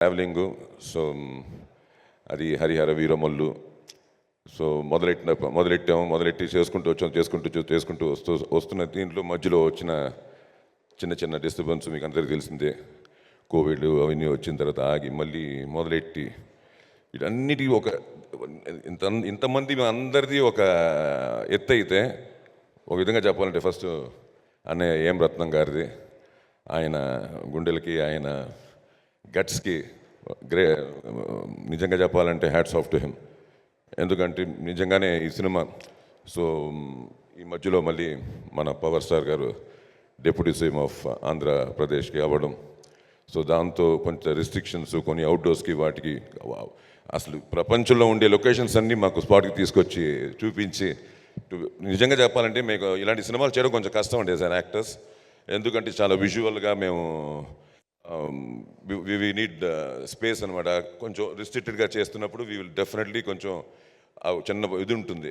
Travelling. So అది Harihara Veeramallu. So మొదలెట్టి చేసుకుంటూ వస్తున్న దీంట్లో మధ్యలో వచ్చిన చిన్న చిన్న డిస్టర్బెన్స్ మీకు అందరికీ తెలిసిందే. కోవిడ్ అవన్నీ వచ్చిన తర్వాత ఆగి మళ్ళీ మొదలెట్టి వీటన్నిటి ఒక ఇంతమంది అందరిది ఒక ఎత్తు అయితే, ఒక విధంగా చెప్పాలంటే ఫస్ట్ అన్నయ్య ఏం రత్నం గారిది, ఆయన గుండెలకి, ఆయన గట్స్కి నిజంగా చెప్పాలంటే హ్యాట్స్ ఆఫ్ టు హిమ్. ఎందుకంటే నిజంగానే ఈ సినిమా సో ఈ మధ్యలో మళ్ళీ మన పవర్ స్టార్ గారు డిప్యూటీ సీఎం ఆఫ్ ఆంధ్రప్రదేశ్కి అవ్వడం, సో దాంతో కొంచెం రిస్ట్రిక్షన్స్, కొన్ని అవుట్డోర్స్కి వాటికి అసలు ప్రపంచంలో ఉండే లొకేషన్స్ అన్నీ మాకు స్పాట్కి తీసుకొచ్చి చూపించి, నిజంగా చెప్పాలంటే మీకు ఇలాంటి సినిమాలు చేయడం కొంచెం కష్టం అండి యాజ్ అన్ యాక్టర్స్. ఎందుకంటే చాలా విజువల్గా మేము వి నీడ్ స్పేస్ అనమాట. కొంచెం రిస్ట్రిక్టెడ్గా చేస్తున్నప్పుడు వీ విల్ డెఫినెట్లీ కొంచెం చిన్న ఇది ఉంటుంది.